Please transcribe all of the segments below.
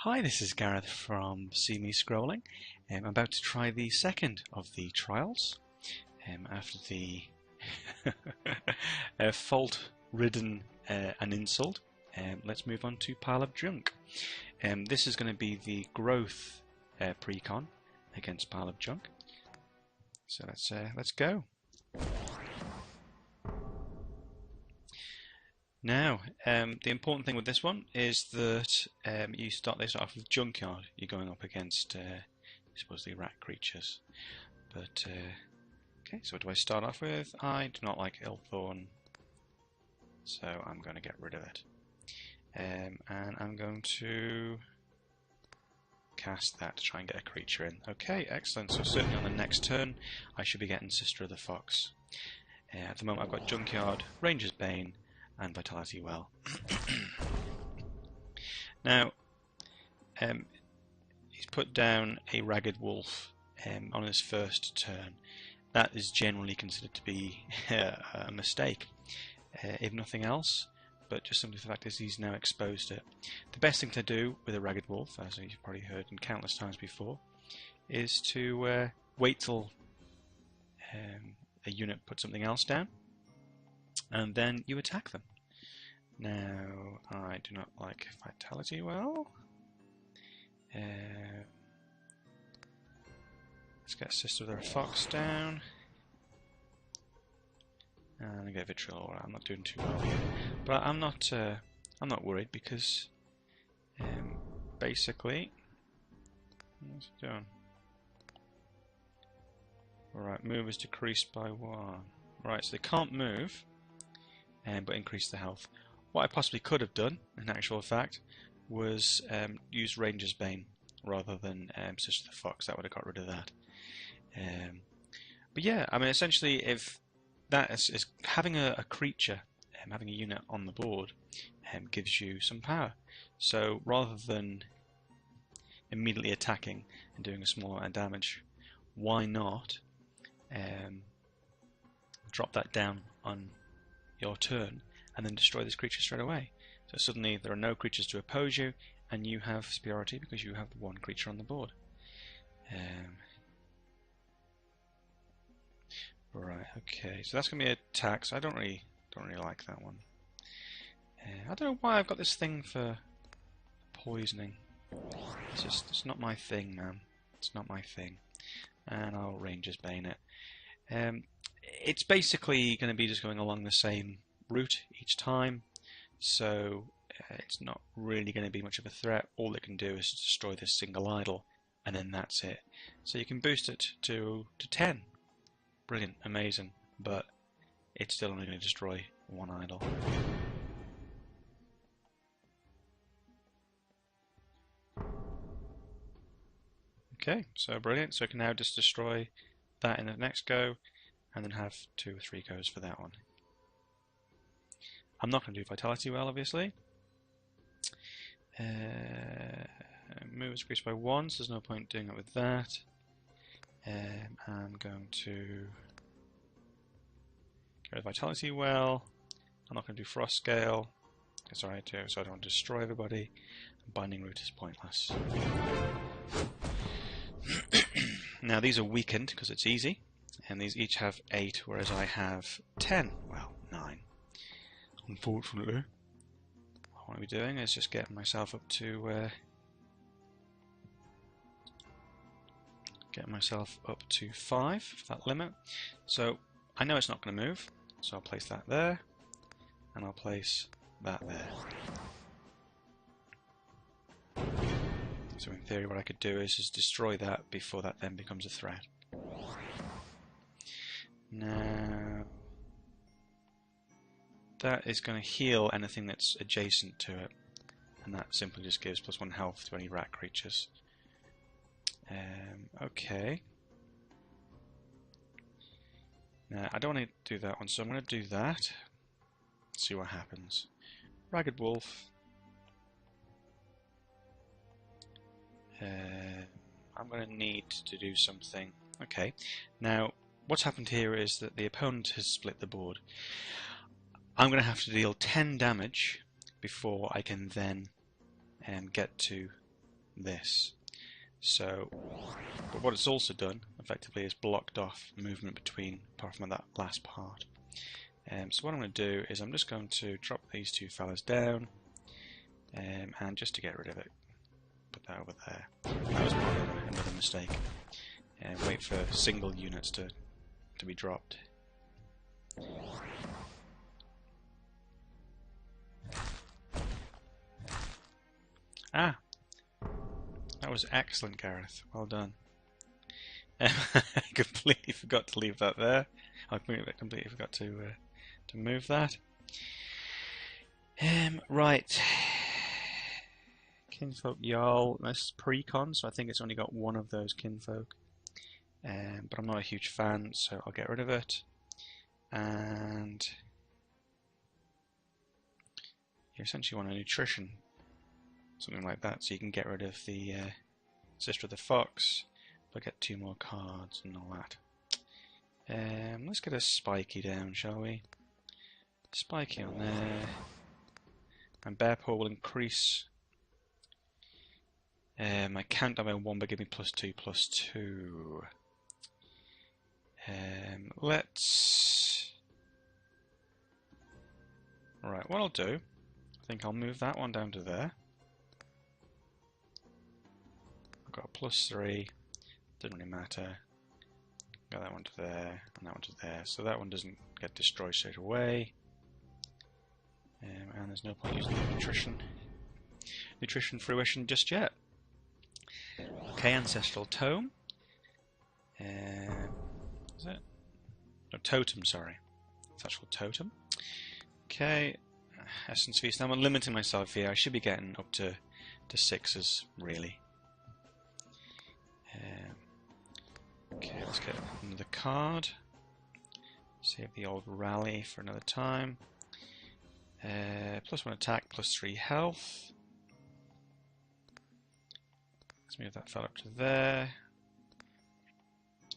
Hi, this is Gareth from See Me Scrolling. I'm about to try the second of the trials after the fault-ridden and insult. Let's move on to Pile of Junk. This is going to be the growth Precon against Pile of Junk. So let's go. Now, the important thing with this one is that they start off with Junkyard. You're going up against supposedly rat creatures. But okay, so what do I start off with? I do not like Ilthorn, so I'm going to get rid of it. And I'm going to cast that to try and get a creature in. Okay, excellent. So certainly on the next turn, I should be getting Sister of the Fox. At the moment, I've got Junkyard, Ranger's Bane, and Vitality Well. Now, he's put down a Ragged Wolf on his first turn. That is generally considered to be a mistake, if nothing else, but just simply the fact is he's now exposed it. The best thing to do with a Ragged Wolf, as you've probably heard in countless times before, is to wait till a unit puts something else down, and then you attack them. Now, I do not like Vitality Well. Let's get Sister of the Fox down. And I get Vitriol. I'm not doing too well here, but I'm not worried because basically, what's it doing? Alright, move is decreased by 1. Right, so they can't move, but increase the health. What I possibly could have done, in actual fact, was use Ranger's Bane rather than Sister of the Fox. That would have got rid of that. But yeah, I mean, essentially, if that is having a creature, having a unit on the board, gives you some power. So rather than immediately attacking and doing a small amount of damage, why not drop that down on your turn and then destroy this creature straight away? So suddenly there are no creatures to oppose you, and you have superiority because you have the one creature on the board. Right, okay, so that's going to be attack, so I don't really like that one. I don't know why I've got this thing for poisoning. It's not my thing, man. It's not my thing. And I'll Ranger's Bane it. It's basically going to be just going along the same route each time, so it's not really going to be much of a threat. All it can do is destroy this single idol, and then that's it. So you can boost it to 10. Brilliant, amazing, but it's still only going to destroy one idol. Okay, so brilliant. So I can now just destroy that in the next go, and then have 2 or 3 goes for that one. I'm not going to do Vitality Well, obviously. Move is increased by 1, so there's no point doing it with that. I'm going to go with Vitality Well. I'm not going to do Frost Scale, so I don't want to destroy everybody. Binding Root is pointless. Now these are weakened because it's easy, and these each have 8, whereas I have 10. Well, 9. Unfortunately, what I want to be doing is just getting myself up to 5 for that limit. So I know it's not going to move, so I'll place that there, and I'll place that there. So in theory what I could do is destroy that before that then becomes a threat. Now that is going to heal anything that's adjacent to it, and that simply just gives +1 health to any rat creatures. Okay. Now, I don't want to do that one, so I'm going to do that. See what happens. Ragged Wolf. I'm going to need to do something. Okay. Now, what's happened here is that the opponent has split the board. I'm going to have to deal 10 damage before I can then get to this. So, but what it's also done, effectively, is blocked off movement between, apart from that last part. So what I'm going to do is I'm just going to drop these two fellas down, and just to get rid of it, put that over there. That was another mistake. Wait for single units to be dropped. Ah! That was excellent, Gareth. Well done. I completely forgot to leave that there. I completely forgot to move that. Right. Kinfolk Jarl. This is Precon, so I think it's only got one of those kinfolk. But I'm not a huge fan, so I'll get rid of it. And you essentially want a nutrition, something like that, so you can get rid of the Sister of the Fox, but get 2 more cards and all that. Let's get a spiky down, shall we? Spiky on there. And Bear Paw will increase my countdown by 1, but give me +2/+2. Let's... Right, what I'll do, I think I'll move that one down to there. I've got a +3, doesn't really matter. Got that one to there, and that one to there, so that one doesn't get destroyed straight away. And there's no point using the nutrition fruition just yet. Okay, Ancestral Tome. Is it? No, Totem, sorry. Ancestral Totem. Okay, Essence Feast. Now I'm limiting myself here. I should be getting up to 6s, really. Okay, let's get another card. Save the old rally for another time. +1 attack, +3 health. Let's move that fella up to there.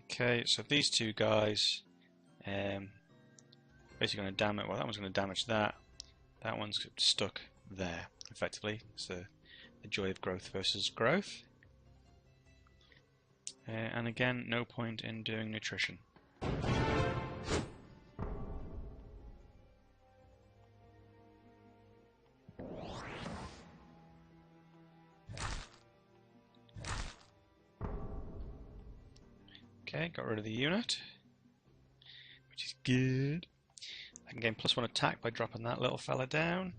Okay, so these two guys basically going to damage. Well, that one's going to damage that. That one's stuck there, effectively. It's the joy of growth versus growth. And again, no point in doing nutrition. Okay, got rid of the unit, which is good. I can gain +1 attack by dropping that little fella down.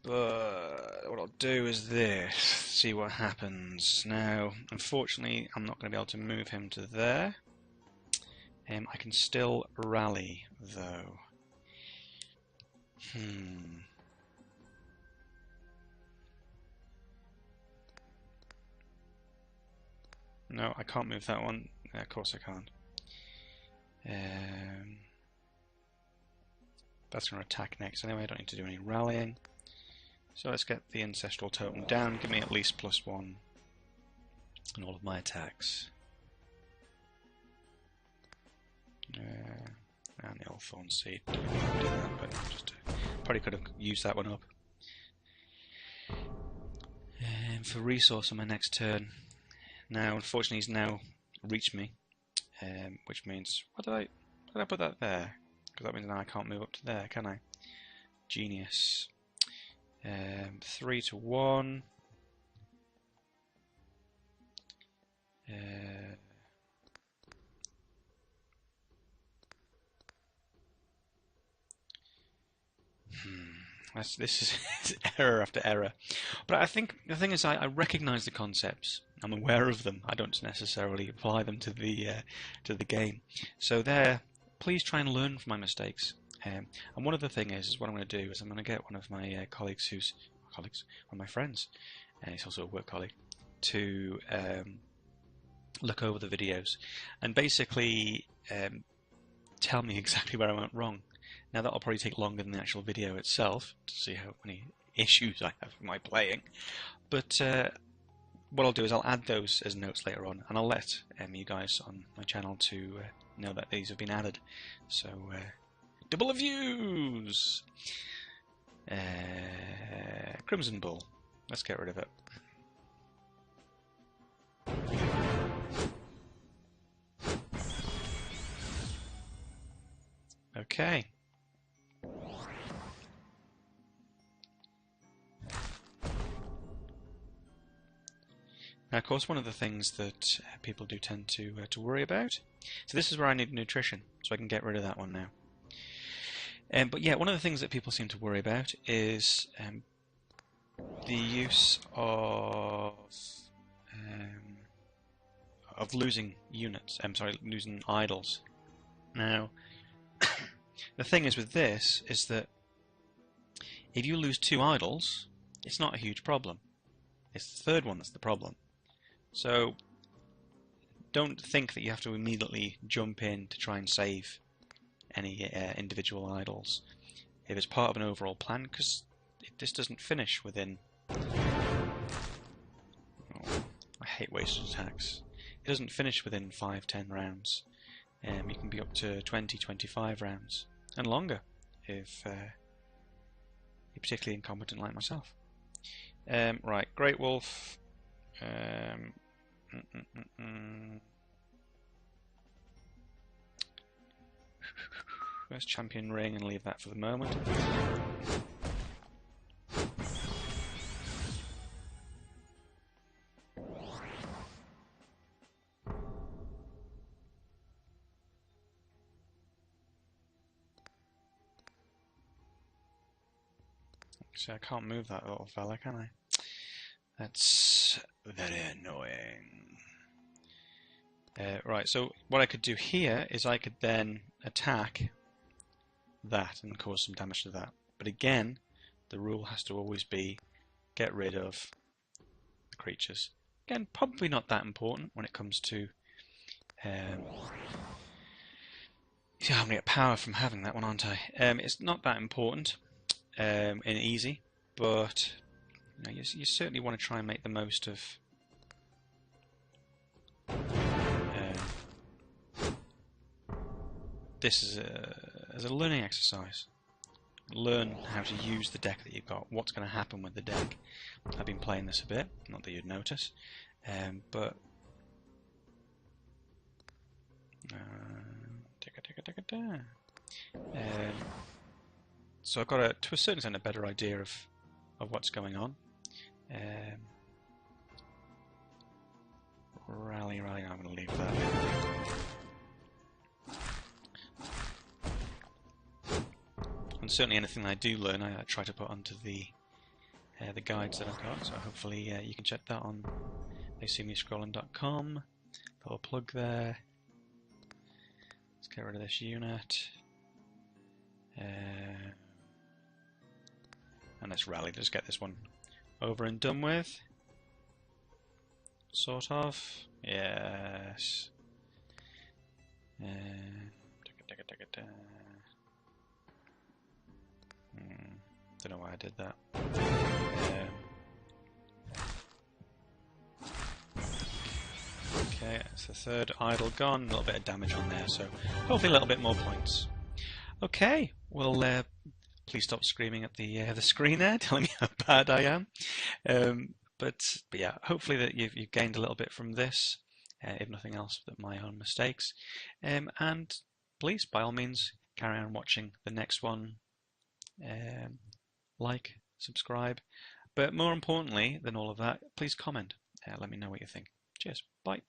But what I'll do is this, see what happens. Now, unfortunately, I'm not going to be able to move him to there. I can still rally, though. No, I can't move that one. Of course I can't. That's going to attack next anyway. I don't need to do any rallying. So let's get the Ancestral Totem down. Give me at least +1 in all of my attacks. And the old Thorn Seed. Don't do that, but just probably could have used that one up. For resource on my next turn. Now, unfortunately, he's now reached me, which means why did I put that there? Because that means now I can't move up to there, can I? Genius. 3 to 1. This is error after error. But I think the thing is, I recognise the concepts. I'm aware of them. I don't necessarily apply them to the game. So there, please try and learn from my mistakes. And one other thing is what I'm going to do is I'm going to get one of my colleagues, one of my friends, and he's also a work colleague, to look over the videos and basically tell me exactly where I went wrong. Now that'll probably take longer than the actual video itself to see how many issues I have with my playing, but what I'll do is I'll add those as notes later on, and I'll let you guys on my channel to know that these have been added. So double the views! Crimson Bull. let's get rid of it. Okay. Now, of course, one of the things that people do tend to worry about. So this is where I need nutrition, so I can get rid of that one now. But yeah, one of the things that people seem to worry about is the use of losing units. Losing idols. Now, the thing is with this is that if you lose 2 idols, it's not a huge problem. It's the third one that's the problem. So don't think that you have to immediately jump in to try and save any individual idols if it's part of an overall plan, because this doesn't finish within... Oh, I hate wasted attacks. It doesn't finish within 5-10 rounds. You can be up to 20-25 rounds and longer if you're particularly incompetent like myself. Right, Great Wolf. Let's champion ring and leave that for the moment. So I can't move that little fella, can I? That's very annoying. Right, so what I could do here is I could then attack that and cause some damage to that. But again, the rule has to always be get rid of the creatures. Again, probably not that important when it comes to... See, I'm going to get power from having that one, aren't I? It's not that important and easy, but you certainly want to try and make the most of this as a learning exercise. Learn how to use the deck that you've got, what's going to happen with the deck. I've been playing this a bit, not that you'd notice, but so I've got to a certain extent a better idea of what's going on. Rally, I'm going to leave that. And certainly anything that I do learn, I try to put onto the guides that I've got. So hopefully you can check that on theyseemescrolling.com. Little plug there. Let's get rid of this unit. And let's rally. Let's get this one over and done with. Sort of. Yes. Don't know why I did that. Okay, that's the third idol gone. A little bit of damage on there, so hopefully a little bit more points. Okay, well, please stop screaming at the screen there, telling me how bad I am. But yeah, hopefully that you've gained a little bit from this, if nothing else, than my own mistakes. And please, by all means, carry on watching the next one. Like, subscribe, but more importantly than all of that, please comment. Let me know what you think. Cheers. Bye.